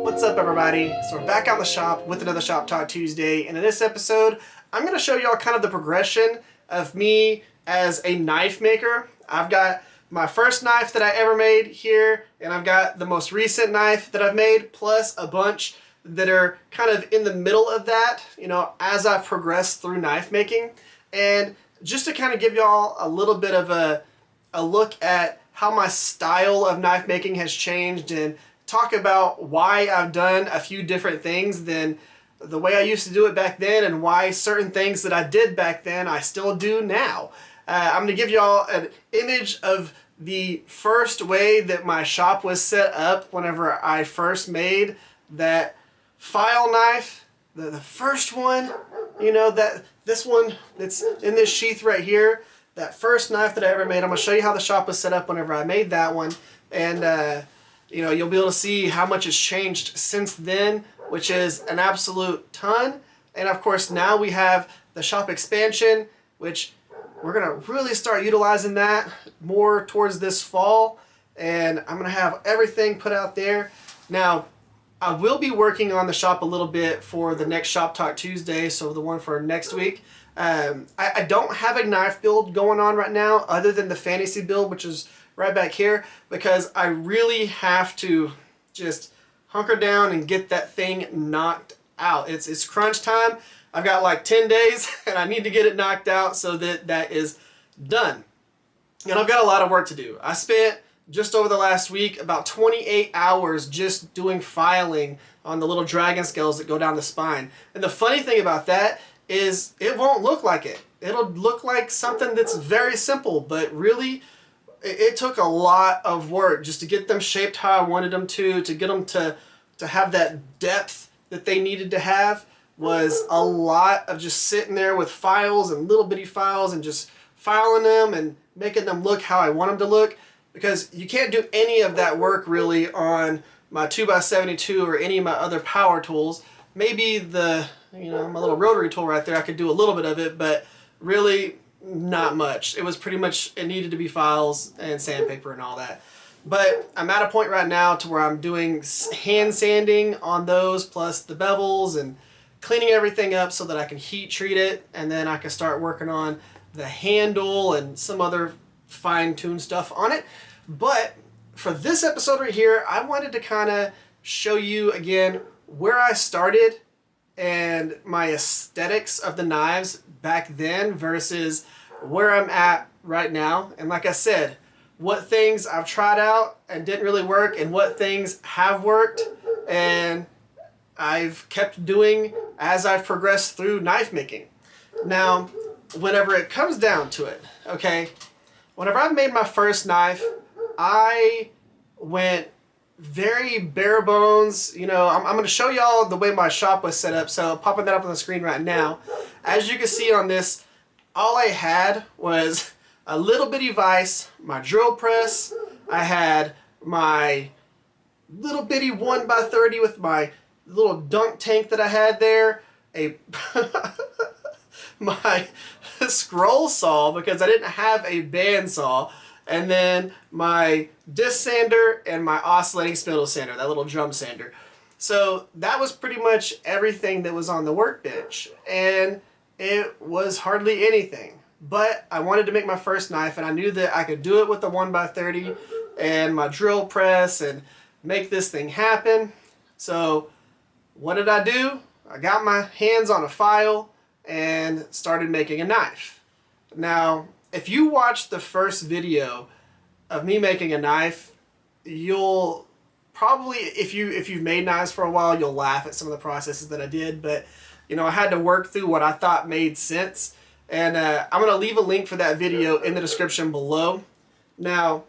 What's up, everybody? So we're back out in the shop with another Shop Talk Tuesday, and in this episode I'm going to show y'all kind of the progression of me as a knife maker. I've got my first knife that I ever made here, and I've got the most recent knife that I've made, plus a bunch that are kind of in the middle of that, you know, as I've progressed through knife making. And just to kind of give y'all a little bit of a look at how my style of knife making has changed, and talk about why I've done a few different things than the way I used to do it back then, and why certain things that I did back then I still do now. I'm going to give y'all an image of the first way that my shop was set up whenever I first made that file knife. The first one, you know, this one that's in this sheath right here, that first knife that I ever made. I'm going to show you how the shop was set up whenever I made that one, and you know, you'll be able to see how much has changed since then, which is an absolute ton. And of course, now we have the shop expansion, which we're going to really start utilizing that more towards this fall. And I'm going to have everything put out there. Now, I will be working on the shop a little bit for the next Shop Talk Tuesday, so the one for next week. I don't have a knife build going on right now other than the fantasy build, which is right back here, because I really have to just hunker down and get that thing knocked out. It's crunch time. I've got like 10 days and I need to get it knocked out so that that is done. And I've got a lot of work to do. I spent just over the last week about 28 hours just doing filing on the little dragon scales that go down the spine. And the funny thing about that is it won't look like it. It'll look like something that's very simple, but really it took a lot of work just to get them shaped how I wanted them to get them to have that depth that they needed to have. Was a lot of just sitting there with files and little bitty files and just filing them and making them look how I want them to look, because you can't do any of that work really on my 2x72 or any of my other power tools. Maybe the, you know, my little rotary tool right there, I could do a little bit of it, but really not much. It was pretty much, it needed to be files and sandpaper and all that. But I'm at a point right now to where I'm doing hand sanding on those, plus the bevels, and cleaning everything up so that I can heat treat it, and then I can start working on the handle and some other fine-tuned stuff on it. But for this episode right here, I wanted to kind of show you again where I started and my aesthetics of the knives back then versus where I'm at right now. And like I said, what things I've tried out and didn't really work, and what things have worked and I've kept doing as I've progressed through knife making. Now, whenever it comes down to it, okay, whenever I made my first knife, I went very bare bones. You know, I'm going to show y'all the way my shop was set up, so popping that up on the screen right now. As you can see on this, all I had was a little bitty vise, my drill press, I had my little bitty 1x30 with my little dunk tank that I had there, my scroll saw because I didn't have a band saw, and then my disc sander and my oscillating spindle sander, that little drum sander. So that was pretty much everything that was on the workbench, and it was hardly anything. But I wanted to make my first knife, and I knew that I could do it with the 1x30 and my drill press and make this thing happen. So what did I do? I got my hands on a file and started making a knife. Now, if you watch the first video of me making a knife, you'll probably, if you've made knives for a while, you'll laugh at some of the processes that I did. But, you know, I had to work through what I thought made sense. And I'm going to leave a link for that video in the description below. Now,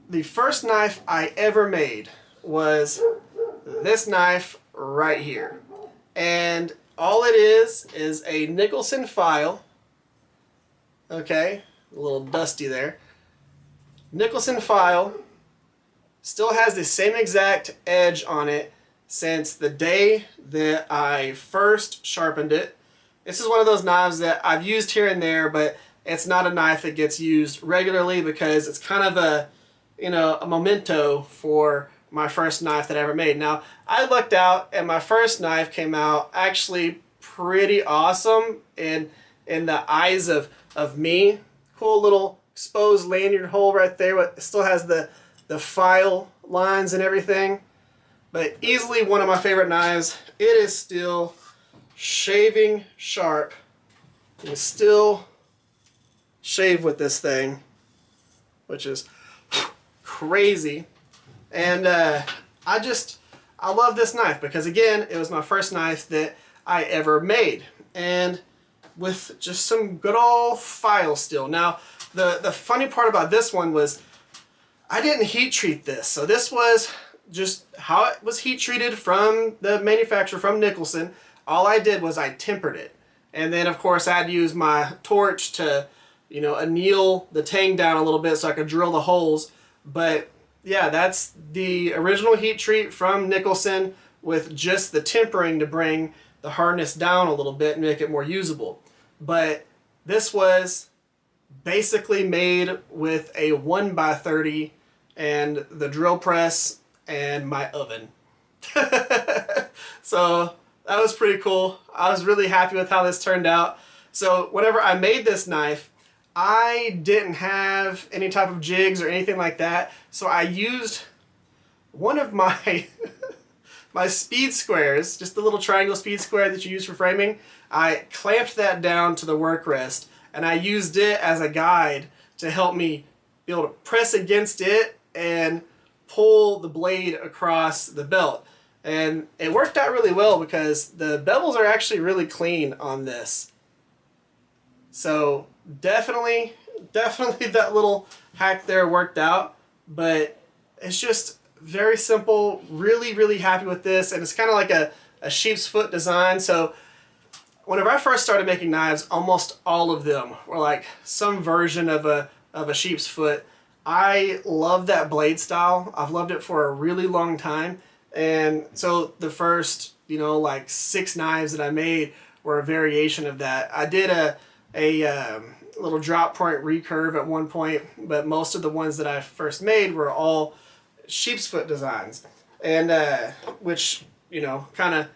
the first knife I ever made was this knife right here. And all it is a Nicholson file. Okay, a little dusty there. Nicholson file. Still has the same exact edge on it since the day that I first sharpened it. This is one of those knives that I've used here and there, but it's not a knife that gets used regularly because it's kind of a, you know, a memento for my first knife that I ever made. Now, I lucked out and my first knife came out actually pretty awesome in the eyes of me. Cool little exposed lanyard hole right there. It still has the file lines and everything. But easily one of my favorite knives. It is still shaving sharp. You can still shave with this thing, which is crazy. And I love this knife because, again, it was my first knife that I ever made. And with just some good old file steel. Now, the funny part about this one was I didn't heat treat this. So this was just how it was heat treated from the manufacturer, from Nicholson. All I did was I tempered it. And then, of course, I had to use my torch to, you know, anneal the tang down a little bit so I could drill the holes. But yeah, that's the original heat treat from Nicholson with just the tempering to bring the hardness down a little bit and make it more usable. But this was basically made with a 1x30 and the drill press and my oven. So that was pretty cool. I was really happy with how this turned out. So whenever I made this knife, I didn't have any type of jigs or anything like that. So I used one of my my speed squares, just the little triangle speed square that you use for framing. I clamped that down to the work rest and I used it as a guide to help me be able to press against it and pull the blade across the belt. And it worked out really well because the bevels are actually really clean on this. So definitely that little hack there worked out, but it's just very simple. Really happy with this, and it's kind of like a sheep's foot design. So whenever I first started making knives, almost all of them were like some version of a sheep's foot. I love that blade style. I've loved it for a really long time, and so the first, you know, like 6 knives that I made were a variation of that. I did a little drop point recurve at one point, but most of the ones that I first made were all sheep's foot designs, and which, you know, kind of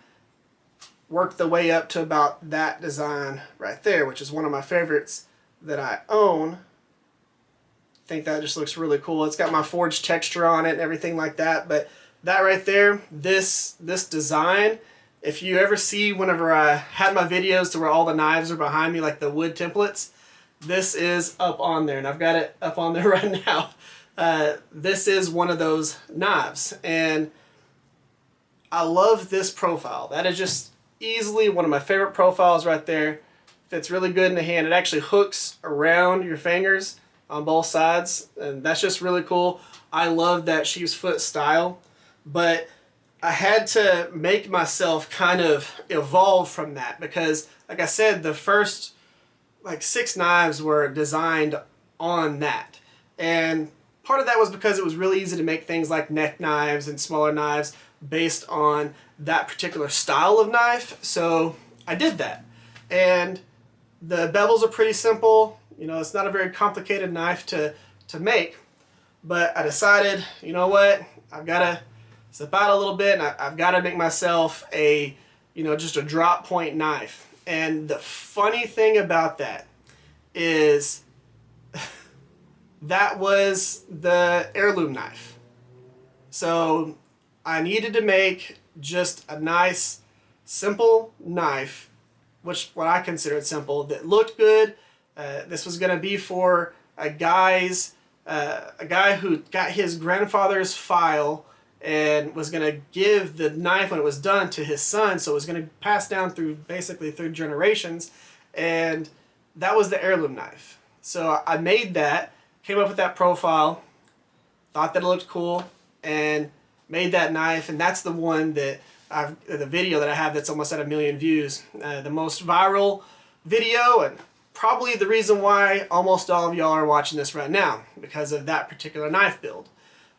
worked the way up to about that design right there, which is one of my favorites that I own. I think that just looks really cool. It's got my forged texture on it and everything like that. But that right there, this design, if you ever see whenever I had my videos to where all the knives are behind me, like the wood templates, this is up on there, and I've got it up on there right now. This is one of those knives, and I love this profile. That is just easily one of my favorite profiles right there. Fits really good in the hand. It actually hooks around your fingers on both sides, and that's just really cool. I love that sheep's foot style, but I had to make myself kind of evolve from that because, like I said, the first like 6 knives were designed on that. And part of that was because it was really easy to make things like neck knives and smaller knives based on that particular style of knife. So I did that. And the bevels are pretty simple. You know, it's not a very complicated knife to make. But I decided, you know what, I've got to step out a little bit, and I've got to make myself a, you know, just a drop point knife. And the funny thing about that is that was the heirloom knife. So I needed to make just a nice, simple knife, which what I considered simple, that looked good. This was going to be for a guy who got his grandfather's file and was going to give the knife when it was done to his son, so it was going to pass down through basically 3 generations, and that was the heirloom knife. So I made that, came up with that profile, thought that it looked cool, and made that knife, and that's the one that the video that I have that's almost at 1 million views. The most viral video, and probably the reason why almost all of y'all are watching this right now, because of that particular knife build.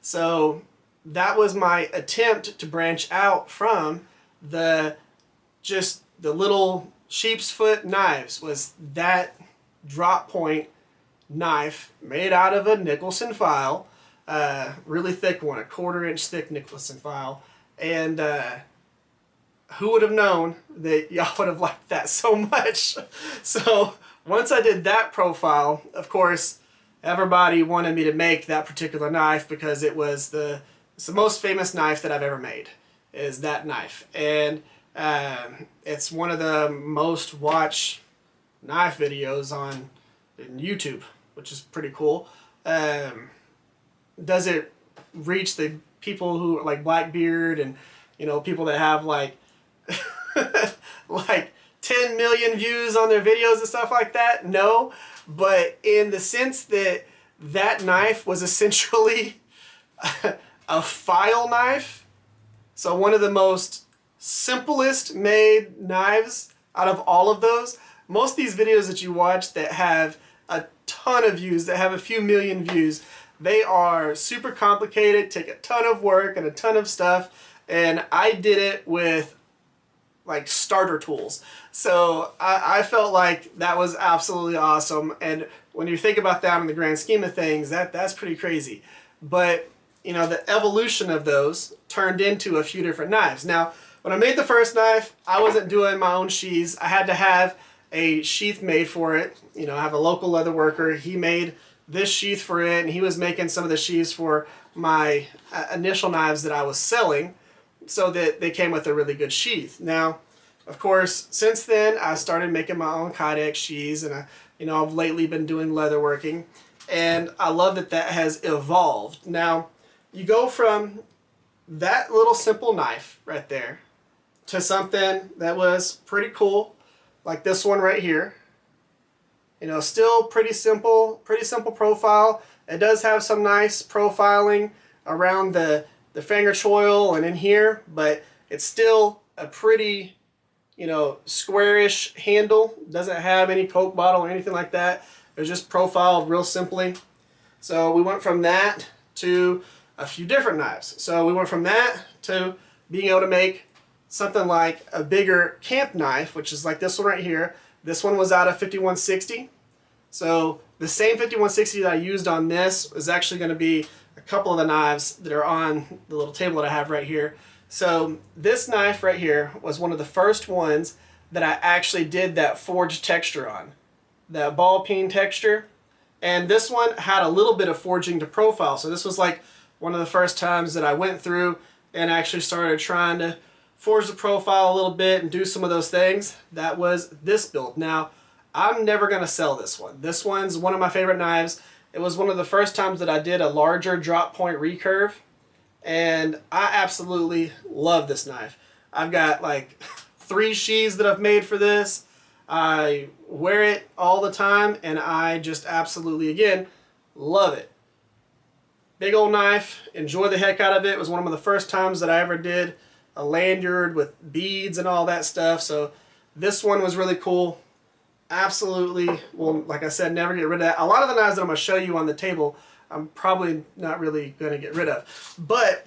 So that was my attempt to branch out from just the little sheep's foot knives, was that drop point knife made out of a Nicholson file, really thick one, a 1/4 inch thick Nicholson file. And who would have known that y'all would have liked that so much? So once I did that profile, of course, everybody wanted me to make that particular knife because it's the most famous knife that I've ever made, is that knife. And it's one of the most watched knife videos on YouTube, which is pretty cool. Does it reach the people who like Blackbeard and, you know, people that have like like 10 million views on their videos and stuff like that? No, but in the sense that that knife was essentially a file knife, so one of the most simplest made knives out of all of those. Most of these videos that you watch that have a ton of views, that have a few million views, they are super complicated, take a ton of work and a ton of stuff, and I did it with like starter tools. So I felt like that was absolutely awesome, and when you think about that in the grand scheme of things, that's pretty crazy. But you know, the evolution of those turned into a few different knives. Now, when I made the first knife, I wasn't doing my own sheaths. I had to have a sheath made for it. You know, I have a local leather worker. He made this sheath for it, and he was making some of the sheaths for my initial knives that I was selling, so that they came with a really good sheath. Now, of course, since then, I started making my own Kydex sheaths, and I've lately been doing leather working, and I love that that has evolved. Now, you go from that little simple knife right there to something that was pretty cool, like this one right here. You know, still pretty simple profile. It does have some nice profiling around the finger choil and in here, but it's still a pretty, you know, squarish handle. Doesn't have any Coke bottle or anything like that. It was just profiled real simply. So we went from that to a few different knives. So we went from that to being able to make something like a bigger camp knife, which is like this one right here. This one was out of 5160. So the same 5160 that I used on this is actually going to be a couple of the knives that are on the little table that I have right here. So this knife right here was one of the first ones that I actually did that forged texture on, that ball peen texture. And this one had a little bit of forging to profile. So this was like one of the first times that I went through and actually started trying to forge the profile a little bit and do some of those things. That was this build. Now, I'm never going to sell this one. This one's one of my favorite knives. It was one of the first times that I did a larger drop point recurve, and I absolutely love this knife. I've got like 3 sheaths that I've made for this. I wear it all the time, and I just absolutely, again, love it. Big old knife, enjoy the heck out of it. It was one of the first times that I ever did a lanyard with beads and all that stuff, so this one was really cool. Absolutely, well, like I said, never get rid of that. A lot of the knives that I'm going to show you on the table, I'm probably not really going to get rid of. But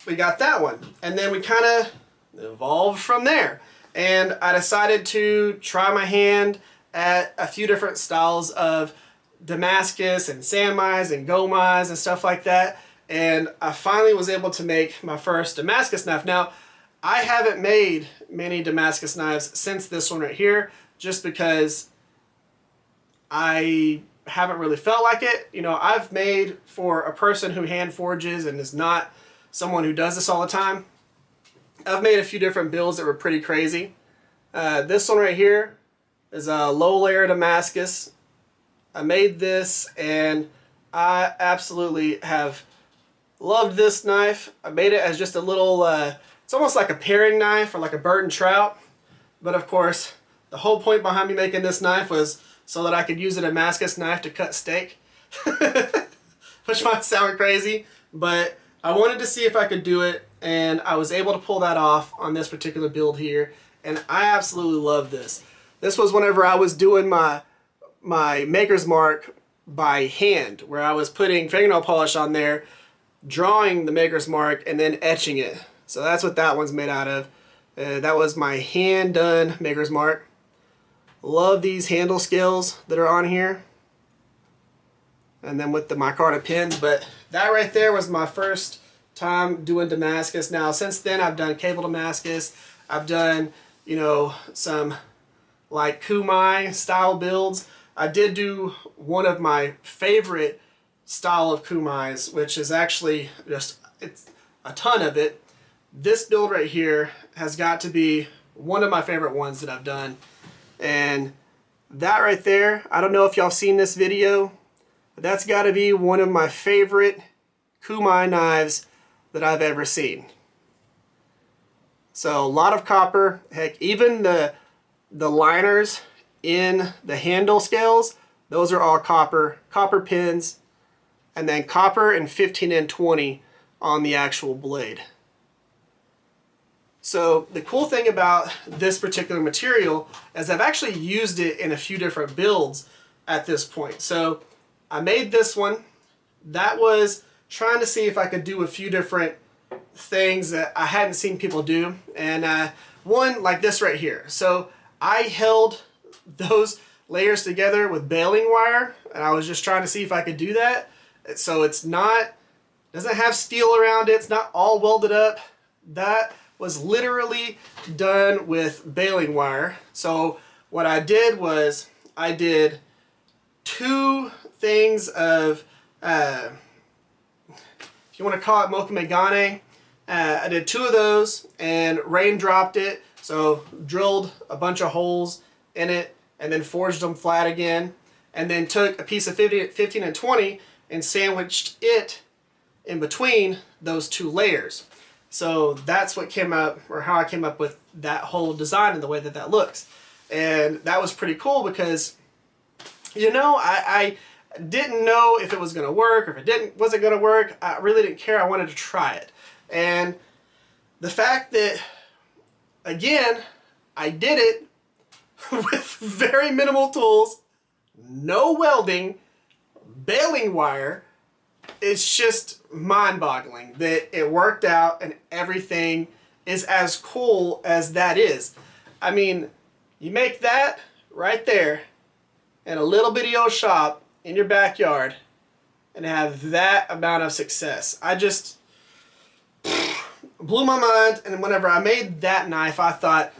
we got that one, and then we kind of evolved from there. And I decided to try my hand at a few different styles of Damascus and Sanmais and Gomais and stuff like that. And I finally was able to make my first Damascus knife. Now, I haven't made many Damascus knives since this one right here, just because I haven't really felt like it. You know, I've made for a person who hand forges and is not someone who does this all the time. I've made a few different builds that were pretty crazy. This one right here is a low layer Damascus. I made this and I absolutely have loved this knife. I made it as just a little, it's almost like a paring knife or like a bird and trout. But of course, the whole point behind me making this knife was so that I could use a Damascus knife to cut steak. Which might sound crazy, but I wanted to see if I could do it, and I was able to pull that off on this particular build here, and I absolutely love this. This was whenever I was doing my maker's mark by hand, where I was putting fingernail polish on there, drawing the maker's mark, and then etching it. So that's what that one's made out of. That was my hand-done maker's mark. Love these handle scales that are on here. And then with the micarta pins, but that right there was my first time doing Damascus. Now since then I've done cable Damascus. I've done, you know, some like kumai style builds. I did do one of my favorite style of kumais, which is actually just, it's a ton of it. This build right here has got to be one of my favorite ones that I've done. And that right there, I don't know if y'all seen this video, but that's got to be one of my favorite kumai knives that I've ever seen. So a lot of copper. Heck, even the liners in the handle scales, those are all copper pins, and then copper and 15 and 20 on the actual blade. So the cool thing about this particular material is I've actually used it in a few different builds at this point. So I made this one. That was trying to see if I could do a few different things that I hadn't seen people do. And one like this right here. So I held those layers together with baling wire, and I was just trying to see if I could do that. So it's not, doesn't have steel around it. It's not all welded up. That was literally done with baling wire. So what I did was I did two things of, if you want to call it mokumegane, I did two of those and raindropped it. So drilled a bunch of holes in it and then forged them flat again. And then took a piece of 15 and 20 and sandwiched it in between those two layers. So that's what came up, or how I came up with that whole design and the way that that looks. And that was pretty cool because, you know, I didn't know if it was going to work or if it wasn't going to work. I really didn't care. I wanted to try it. And the fact that, again, I did it with very minimal tools, no welding, baling wire, it's just mind-boggling that it worked out and everything is as cool as that is. I mean, you make that right there in a little bitty old shop in your backyard and have that amount of success. I just blew my mind, and whenever I made that knife, I thought,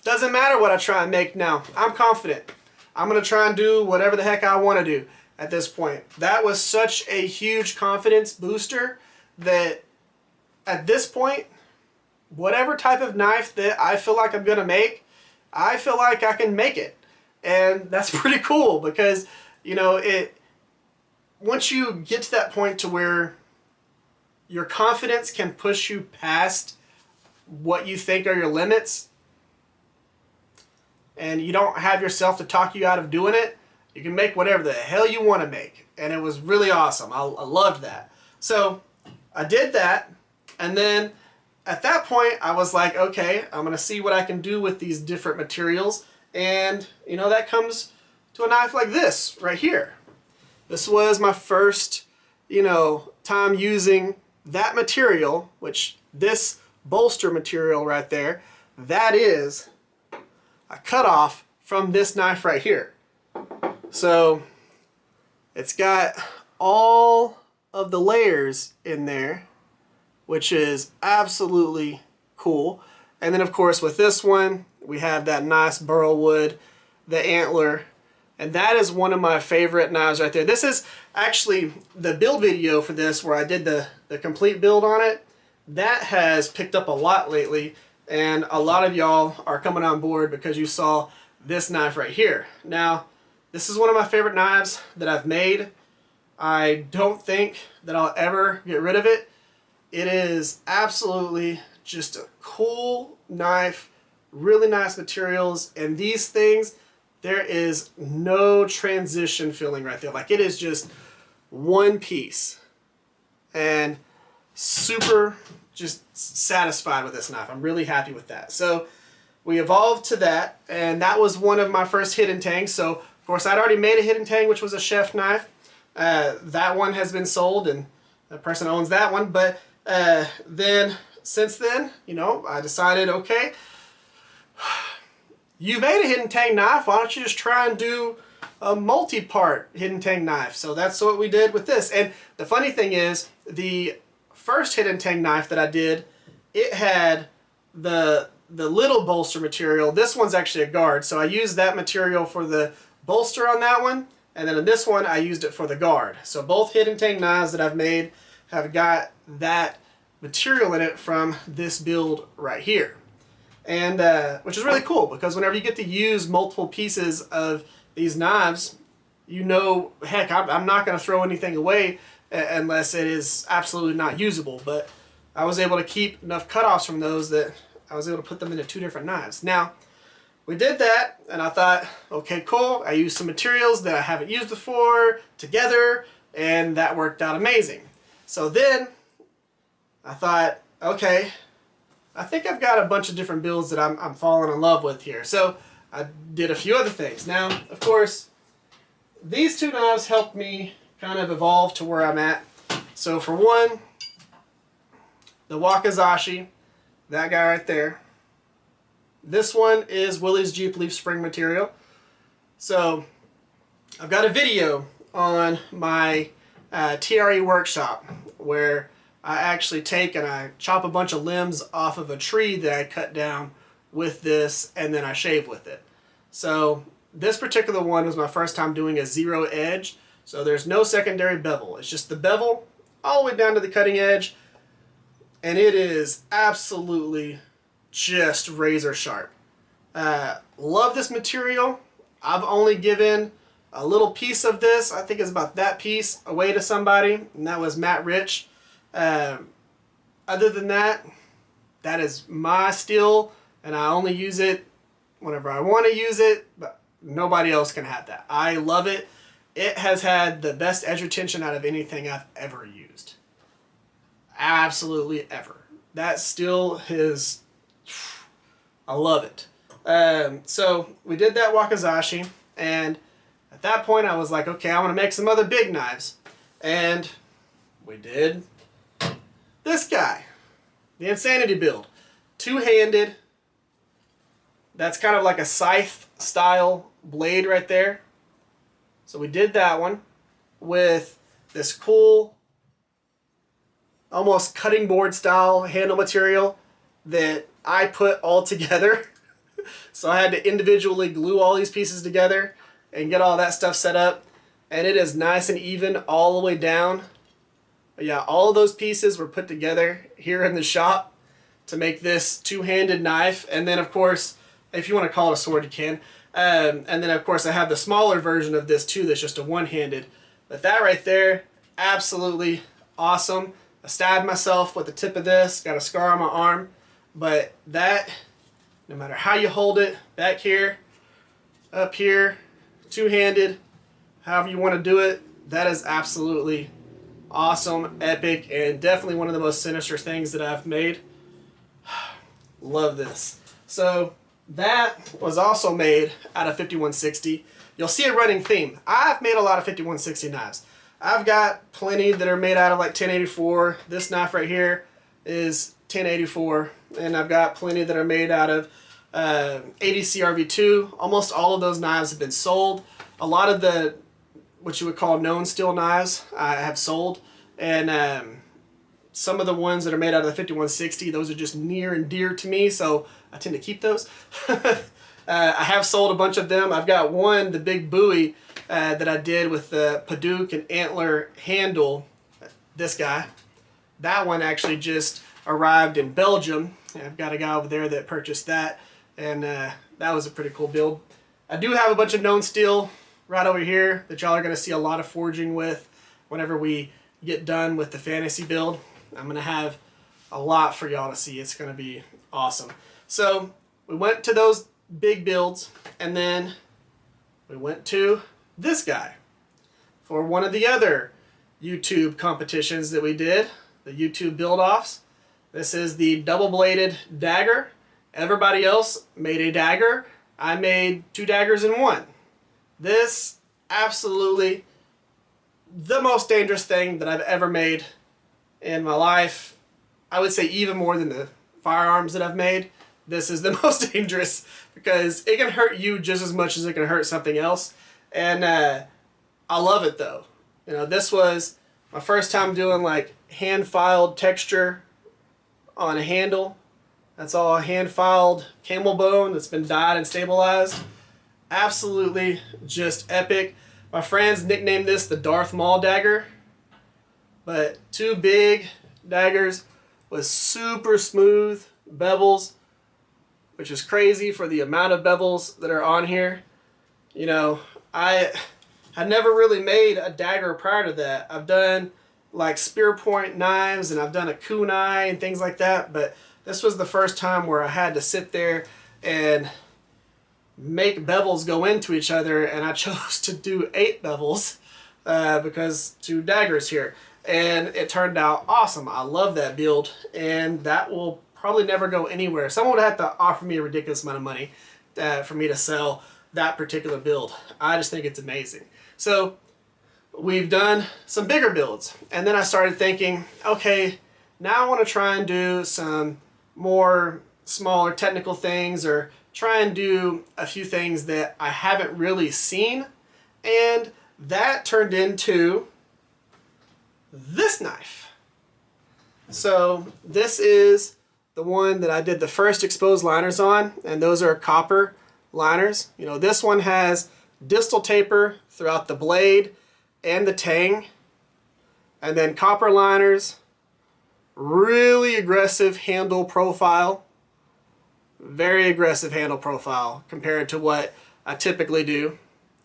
doesn't matter what I try and make now. I'm confident. I'm going to try and do whatever the heck I want to do at this point. That was such a huge confidence booster that at this point, whatever type of knife that I feel like I'm going to make, I feel like I can make it. And that's pretty cool because, you know, once you get to that point to where your confidence can push you past what you think are your limits, and you don't have yourself to talk you out of doing it, you can make whatever the hell you want to make. And it was really awesome. I loved that. So I did that, and then at that point I was like, okay, I'm going to see what I can do with these different materials. And, you know, that comes to a knife like this right here. This was my first, you know, time using that material, which this bolster material right there, that is a cutoff from this knife right here. So it's got all of the layers in there, which is absolutely cool. And then of course with this one, we have that nice burl wood, the antler, and that is one of my favorite knives right there. This is actually the build video for this where I did the complete build on it. That has picked up a lot lately, and a lot of y'all are coming on board because you saw this knife right here. Now, this is one of my favorite knives that I've made. I don't think that I'll ever get rid of it. It is absolutely just a cool knife, really nice materials, and these things, there is no transition feeling right there. Like, it is just one piece. And super just satisfied with this knife. I'm really happy with that. So we evolved to that, and that was one of my first hidden tangs. So of course I'd already made a hidden tang, which was a chef knife. That one has been sold, and the person owns that one. But then since then, you know, I decided, okay, you made a hidden tang knife, why don't you just try and do a multi-part hidden tang knife? So that's what we did with this. And the funny thing is, the first hidden tang knife that I did, it had the little bolster material. This one's actually a guard, so I used that material for the bolster on that one, and then in this one I used it for the guard. So both hidden tang knives that I've made have got that material in it from this build right here. And which is really cool, because whenever you get to use multiple pieces of these knives, you know, heck, I'm not going to throw anything away unless it is absolutely not usable. But I was able to keep enough cutoffs from those that I was able to put them into two different knives. Now, we did that, and I thought, okay, cool. I used some materials that I haven't used before together, and that worked out amazing. So then I thought, okay, I think I've got a bunch of different builds that I'm falling in love with here. So I did a few other things. Now, of course, these two knives helped me kind of evolve to where I'm at. So for one, the Wakazashi, that guy right there. This one is Willie's Jeep Leaf Spring material. So I've got a video on my TRE workshop where I actually take and I chop a bunch of limbs off of a tree that I cut down with this, and then I shave with it. So this particular one was my first time doing a zero edge. So there's no secondary bevel. It's just the bevel all the way down to the cutting edge. And it is absolutely just razor sharp. Love this material. I've only given a little piece of this, I think it's about that piece, away to somebody, and that was Matt Rich. Other than that, that is my steel, and I only use it whenever I want to use it, but nobody else can have that. I love it. It has had the best edge retention out of anything I've ever used. Absolutely ever. That steel is, I love it. So we did that Wakazashi, and at that point I was like, okay, I want to make some other big knives. And we did this guy, the Insanity build. Two-handed. That's kind of like a scythe style blade right there. So we did that one with this cool, almost cutting board style handle material that I put all together. So I had to individually glue all these pieces together and get all that stuff set up. And it is nice and even all the way down. But yeah, all of those pieces were put together here in the shop to make this two-handed knife. And then, of course, if you want to call it a sword, you can. And then, of course, I have the smaller version of this, too, that's just a one-handed. But that right there, absolutely awesome. I stabbed myself with the tip of this, got a scar on my arm. But that, no matter how you hold it, back here, up here, two-handed, however you want to do it, that is absolutely awesome, epic, and definitely one of the most sinister things that I've made. Love this. So that was also made out of 5160. You'll see a running theme. I've made a lot of 5160 knives. I've got plenty that are made out of like 1084. This knife right here is 1084, and I've got plenty that are made out of 80 CRV2. Almost all of those knives have been sold. A lot of the what you would call known steel knives I have sold, and some of the ones that are made out of the 5160, those are just near and dear to me, so I tend to keep those. I have sold a bunch of them. I've got one, the big buoy, that I did with the Paduke and antler handle, this guy. That one actually just arrived in Belgium. I've got a guy over there that purchased that, and that was a pretty cool build. I do have a bunch of known steel right over here that y'all are going to see a lot of forging with whenever we get done with the fantasy build. I'm going to have a lot for y'all to see. It's going to be awesome. So we went to those big builds, and then we went to this guy for one of the other YouTube competitions that we did, the YouTube build-offs. This is the double-bladed dagger. Everybody else made a dagger. I made two daggers in one. This, absolutely the most dangerous thing that I've ever made in my life. I would say even more than the firearms that I've made. this is the most dangerous because it can hurt you just as much as it can hurt something else. And I love it though. You know, this was my first time doing like hand-filed texture on a handle. That's all hand-filed camel bone that's been dyed and stabilized. Absolutely just epic. My friends nicknamed this the Darth Maul dagger. But 2 big daggers with super smooth bevels, which is crazy for the amount of bevels that are on here. You know, I had never really made a dagger prior to that. I've done like spear point knives and I've done a kunai and things like that, but this was the first time where I had to sit there and make bevels go into each other, and I chose to do 8 bevels because 2 daggers here. And it turned out awesome. I love that build, and that will probably never go anywhere. Someone would have to offer me a ridiculous amount of money for me to sell that particular build. I just think it's amazing. So we've done some bigger builds, and then I started thinking, okay, now I want to try and do some more smaller technical things, or try and do a few things that I haven't really seen, and that turned into this knife. So this is the one that I did the first exposed liners on, and those are copper liners. You know, this one has distal taper throughout the blade and the tang, and then copper liners, really aggressive handle profile, very aggressive handle profile compared to what I typically do.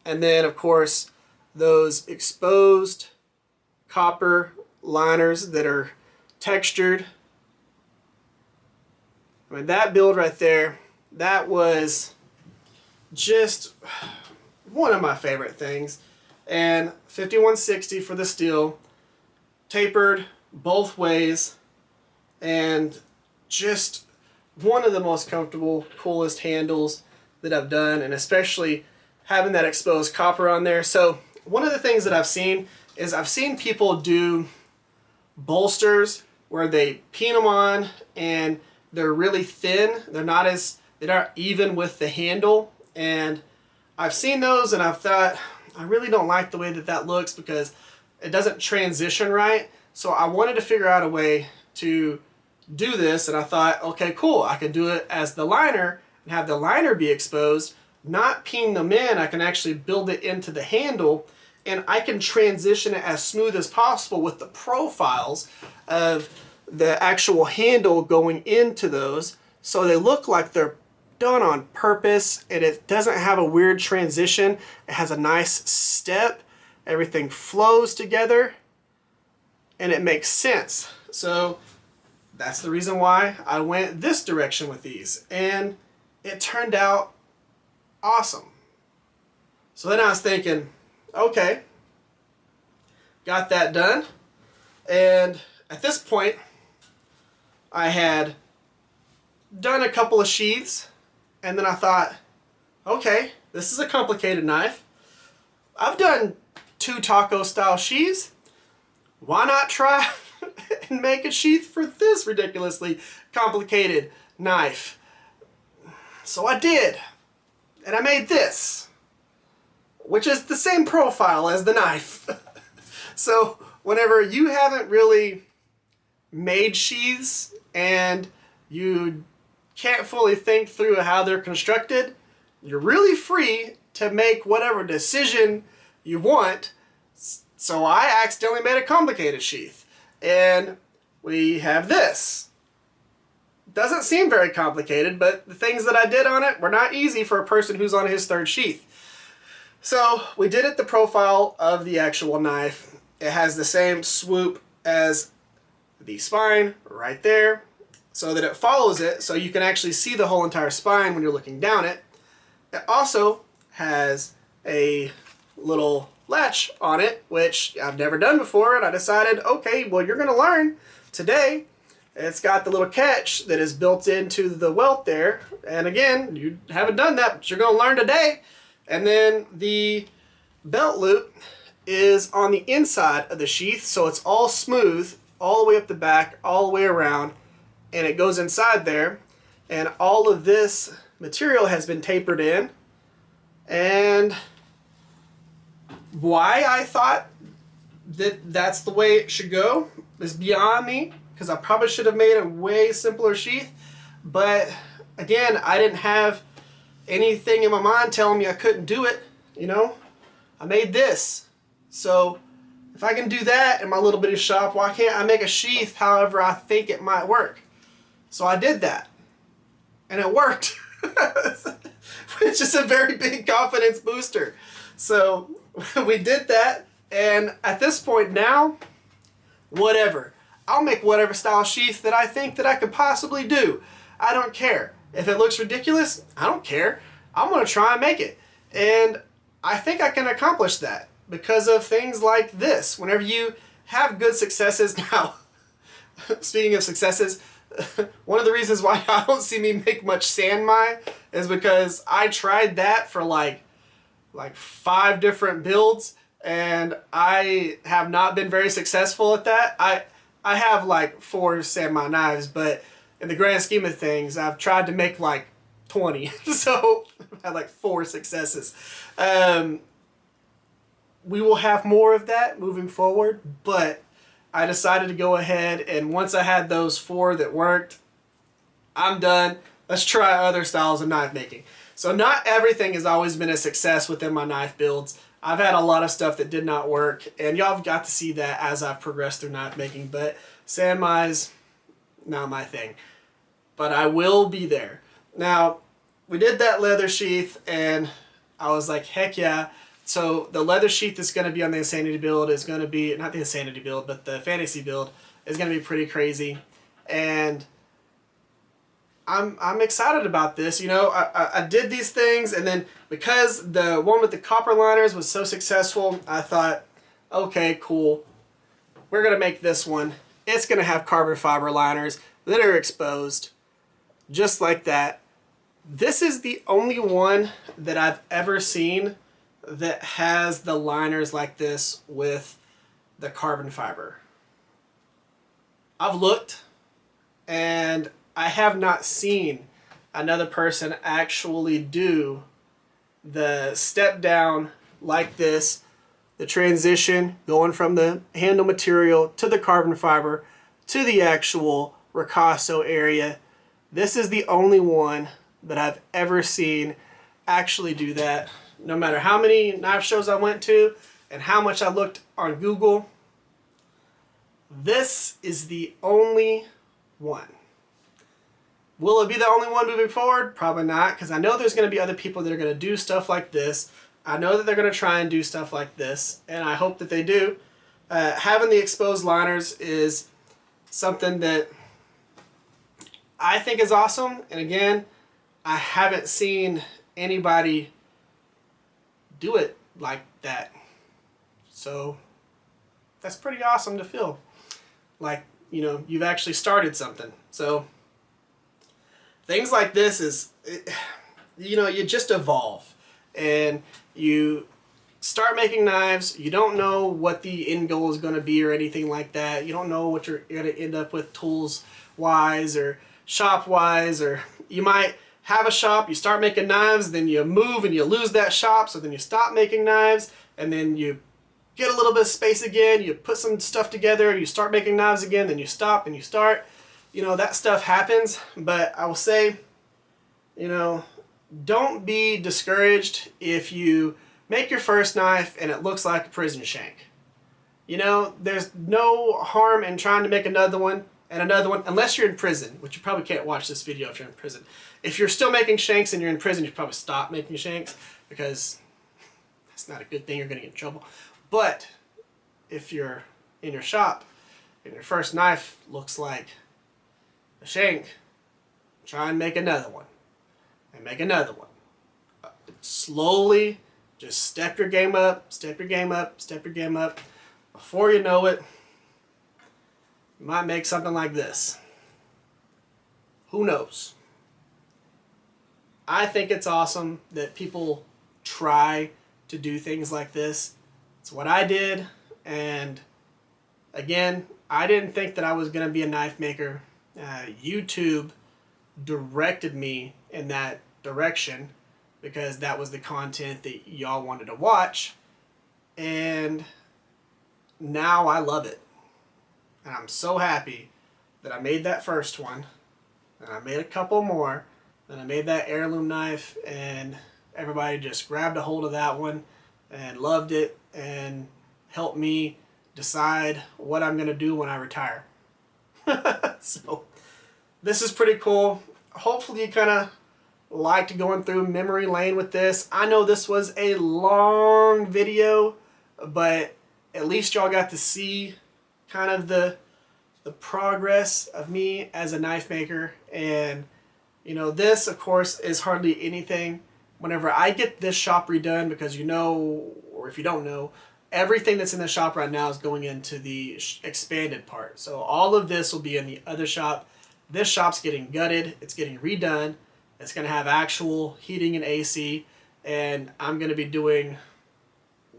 And then of course those exposed copper liners that are textured. I mean, that build right there, that was just one of my favorite things. And 5160 for the steel, tapered both ways, and just one of the most comfortable, coolest handles that I've done, and especially having that exposed copper on there. So one of the things that I've seen is I've seen people do bolsters where they pin them on and they're really thin. They're not even with the handle, and I've seen those and I've thought, I really don't like the way that that looks because it doesn't transition right. So I wanted to figure out a way to do this, and I thought, okay, cool, I can do it as the liner and have the liner be exposed, not pin them in. I can actually build it into the handle, and I can transition it as smooth as possible with the profiles of the actual handle going into those, so they look like they're done on purpose, and it doesn't have a weird transition. It has a nice step. Everything flows together, and it makes sense. So that's the reason why I went this direction with these, and it turned out awesome. So then I was thinking, okay, got that done, and at this point I had done a couple of sheaths, and then I thought, okay, this is a complicated knife. I've done 2 taco style sheaths. Why not try and make a sheath for this ridiculously complicated knife? So I did, and I made this, which is the same profile as the knife. So whenever you haven't really made sheaths and you can't fully think through how they're constructed, you're really free to make whatever decision you want. So I accidentally made a complicated sheath, and we have this. Doesn't seem very complicated, but the things that I did on it were not easy for a person who's on his 3rd sheath. So we did it the profile of the actual knife. It has the same swoop as the spine right there, so that it follows it, so you can actually see the whole entire spine when you're looking down it. It also has a little latch on it, which I've never done before, and I decided, okay, well, you're going to learn today. It's got the little catch that is built into the welt there, and again, you haven't done that, but you're going to learn today. And then the belt loop is on the inside of the sheath, so it's all smooth, all the way up the back, all the way around, and it goes inside there. and all of this material has been tapered in. And why I thought that that's the way it should go is beyond me, because I probably should have made a way simpler sheath. But again, I didn't have anything in my mind telling me I couldn't do it. You know, I made this. So if I can do that in my little bitty shop, why can't I make a sheath however I think it might work? So I did that, and it worked. Which is a very big confidence booster. So we did that, and at this point now, whatever. I'll make whatever style sheath that I think that I could possibly do. I don't care. If it looks ridiculous, I don't care. I'm going to try and make it. And I think I can accomplish that because of things like this. Whenever you have good successes, now, speaking of successes, one of the reasons why I don't see me make much sandmai is because I tried that for like 5 different builds, and I have not been very successful at that. I have like 4 sandmai knives, but in the grand scheme of things, I've tried to make like 20. So I've had like 4 successes. We will have more of that moving forward, but I decided to go ahead, and once I had those 4 that worked, I'm done. Let's try other styles of knife making. So not everything has always been a success within my knife builds. I've had a lot of stuff that did not work, and y'all have got to see that as I've progressed through knife making, but sandmai's not my thing. But I will be there. Now, we did that leather sheath, and I was like, heck yeah. So the leather sheath that's going to be on the Insanity build is going to be, not the Insanity build, but the Fantasy build is going to be pretty crazy. And I'm excited about this. You know, I did these things, and then because the one with the copper liners was so successful, I thought, okay, cool. We're going to make this one. It's going to have carbon fiber liners that are exposed, just like that. This is the only one that I've ever seen that has the liners like this with the carbon fiber. I've looked, and I have not seen another person actually do the step down like this, the transition going from the handle material to the carbon fiber to the actual ricasso area. This is the only one that I've ever seen actually do that. No matter how many knife shows I went to and how much I looked on Google, this is the only one. Will it be the only one moving forward? Probably not, because I know there's going to be other people that are going to do stuff like this. I know that they're going to try and do stuff like this, and I hope that they do. Having the exposed liners is something that I think is awesome, and again, I haven't seen anybody do it like that. So that's pretty awesome to feel like, you know, you've actually started something. So things like this is, you know, you just evolve and you start making knives. You don't know what the end goal is going to be or anything like that. You don't know what you're going to end up with tools wise or shop wise, or you might have a shop, you start making knives, then you move and you lose that shop, so then you stop making knives, and then you get a little bit of space again, you put some stuff together, you start making knives again, then you stop and you start. You know, that stuff happens, but I will say, you know, don't be discouraged if you make your first knife and it looks like a prison shank. You know, there's no harm in trying to make another one and another one, unless you're in prison, which you probably can't watch this video if you're in prison. If you're still making shanks and you're in prison, you should probably stop making shanks, because that's not a good thing. You're going to get in trouble. But if you're in your shop and your first knife looks like a shank, try and make another one. And make another one. Slowly, just step your game up, step your game up, step your game up. Before you know it, you might make something like this. Who knows? I think it's awesome that people try to do things like this. It's what I did, and again, I didn't think that I was going to be a knife maker. YouTube directed me in that direction because that was the content that y'all wanted to watch. And now I love it. And I'm so happy that I made that first one. And I made a couple more. And I made that heirloom knife. And everybody just grabbed a hold of that one and loved it and helped me decide what I'm going to do when I retire. So this is pretty cool. Hopefully you kind of liked going through memory lane with this. I know this was a long video, but at least y'all got to see kind of the progress of me as a knife maker. And you know, this of course is hardly anything. Whenever I get this shop redone, because you know, or if you don't know, everything that's in the shop right now is going into the expanded part. So all of this will be in the other shop. This shop's getting gutted. It's getting redone. It's going to have actual heating and AC. And I'm going to be doing,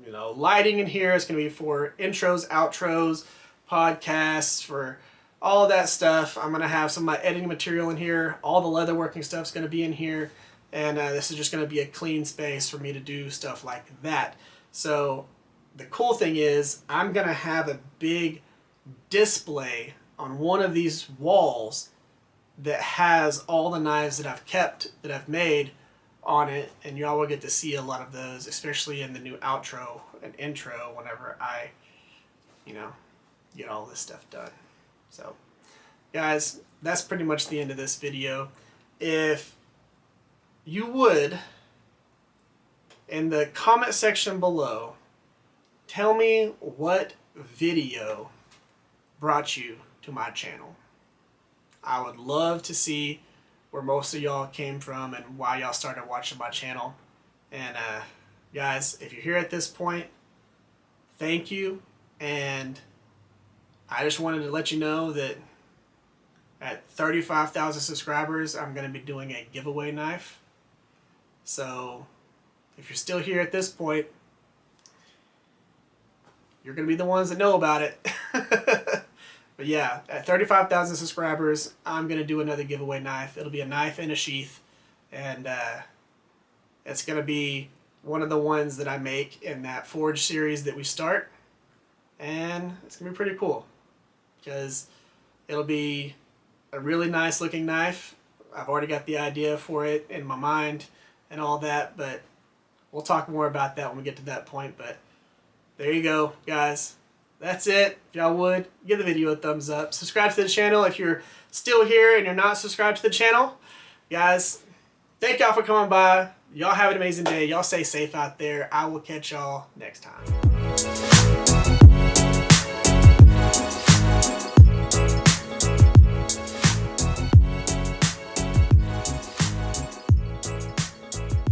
you know, lighting in here. It's going to be for intros, outros, podcasts, for all that stuff. I'm going to have some of my editing material in here. All the leatherworking stuff's going to be in here. And this is just going to be a clean space for me to do stuff like that. So the cool thing is I'm going to have a big display on one of these walls that has all the knives that I've kept, that I've made on it. And y'all will get to see a lot of those, especially in the new outro and intro whenever I, you know, get all this stuff done. So guys, that's pretty much the end of this video. If you would, in the comment section below, tell me what video brought you to my channel. I would love to see where most of y'all came from and why y'all started watching my channel. And guys, if you're here at this point, thank you. And I just wanted to let you know that at 35,000 subscribers, I'm going to be doing a giveaway knife. So if you're still here at this point, you're going to be the ones that know about it. But yeah, at 35,000 subscribers, I'm going to do another giveaway knife. It'll be a knife and a sheath. And it's going to be one of the ones that I make in that Forge series that we start. And it's going to be pretty cool, because it'll be a really nice looking knife. I've already got the idea for it in my mind and all that, but we'll talk more about that when we get to that point. But there you go, guys. That's it. If y'all would, give the video a thumbs up. Subscribe to the channel if you're still here and you're not subscribed to the channel. Guys, thank y'all for coming by. Y'all have an amazing day. Y'all stay safe out there. I will catch y'all next time.